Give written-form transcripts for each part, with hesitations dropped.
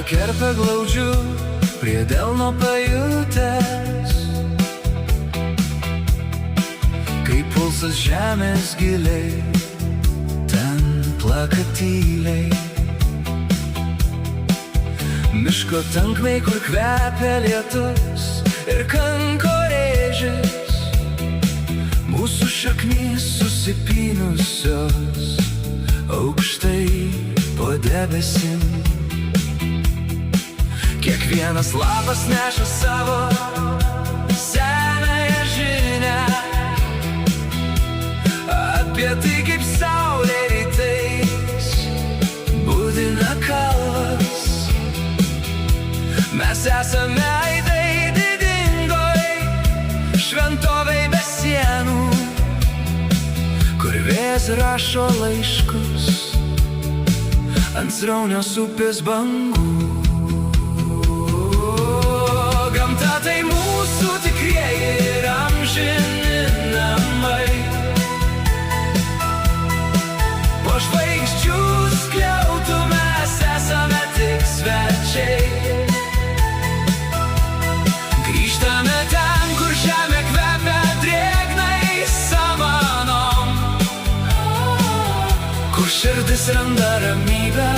kerpę glaudžiu, prie delno pajutęs, kai pulsas žemės giliai, ten plaka tyliai. Miško tankmei, kur kvepia lietus ir kankorėžis, mūsų šaknys susipynusios aukštai po debesim. Kiekvienas lapas neša savo senąją žinią apie tai, kaip saulė rytais budina kalvas. Mes esame aidai didingoj šventovei be sienų, kur vėjas rašo laiškus ant sraunios upės bangų. Gamta tai mūsų tikrieji ir amžini namai, po žvaigždžių skliautų mes esame tik svečiai. Grįžtame ten, kur žemė kvepia drėgnai samanom, kur širdis randa ramybę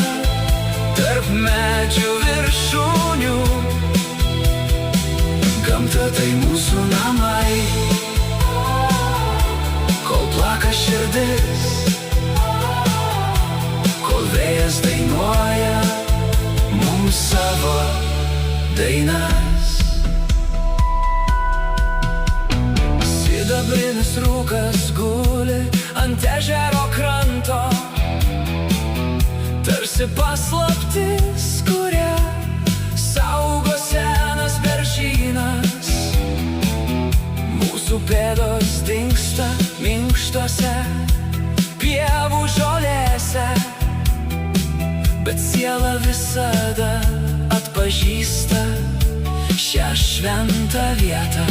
tarp medžių viršūnių. Gamta tai mūsų namai, kol plaka širdis, kol vėjas dainuoja mums savo dainas. Sidabrinis rūkas guli ant ežero kranto, tarsi paslaptis, kurią saugo senas beržynas. Mūsų pėdos dingsta minkštose pievų žolėse, bet siela visada atpažįsta šią šventą vietą.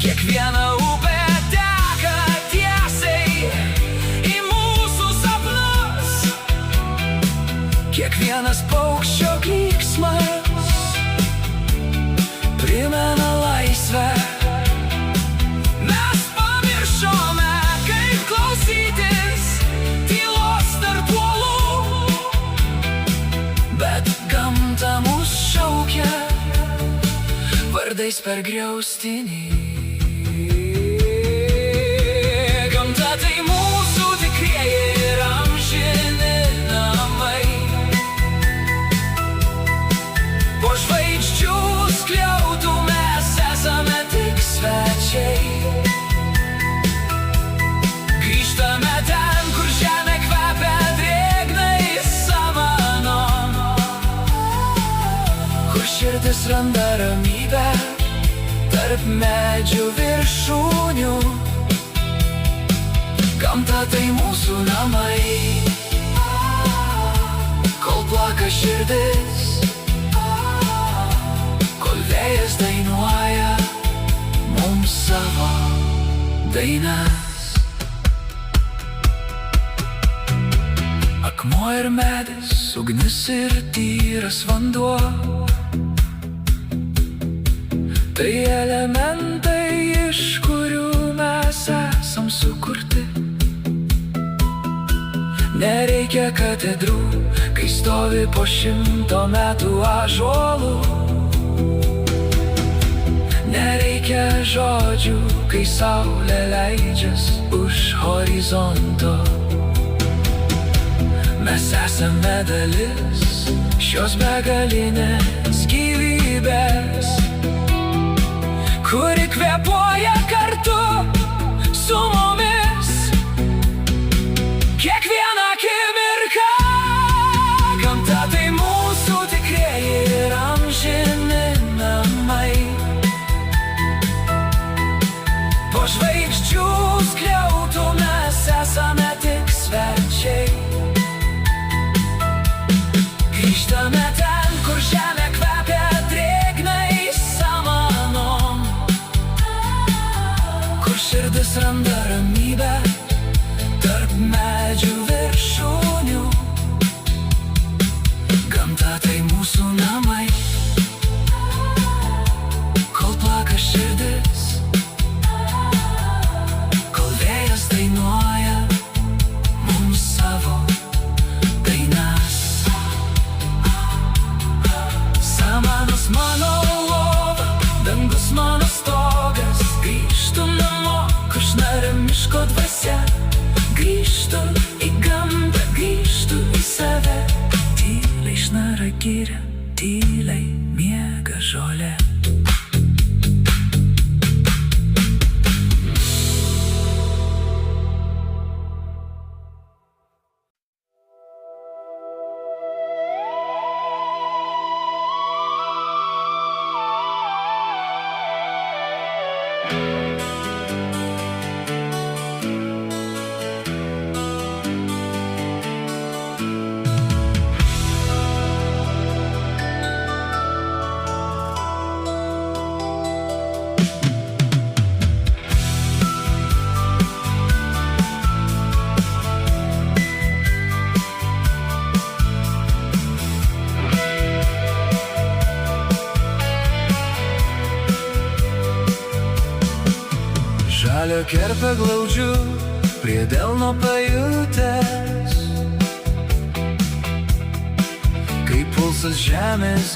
Kiekviena upė teka tiesiai į mūsų sapnus, kiekvienas paukščio klyksmas primena laisvę. Mes pamiršome, kaip klausytis tylos tarp uolų, bet gamta mus šaukia vardais per griaustinį. Gamta tai mūsų tikrieji ir amžini namai, po žvaigždžių skliautų mes esame tik svečiai. Grįžtame ten, kur žemė kvepia drėgnai samanom, kur širdis randa ramybę tarp medžių viršūnių. Gamta tai mūsų namai, kol plaka širdis, kol vėjas dainuoja mums savo dainas. Akmuo ir medis, ugnis ir tyras vanduo, tai elementai, iš kurių mes esam sukurti. Nereikia katedrų, kai stovi po 100 metų ąžuolų. Nereikia žodžių, kai saulė leidžias už horizonto. Mes esame dalis šios begalinės gyvybės, kuri kvėpuoja kartu su mumis kiekvieną akimirką. Gamta tai mūsų tikrieji ir amžini namai, po žvaigždžių skliautų mes esame tik svečiai. Grįžtame ten, kur žemė kvepia drėgnai samanom, kur širdis randa ramybę tarp medžių viršūnių. Gamta Žalio kerpę glaudžiu, prie delno pajutęs, kaip pulsas žemės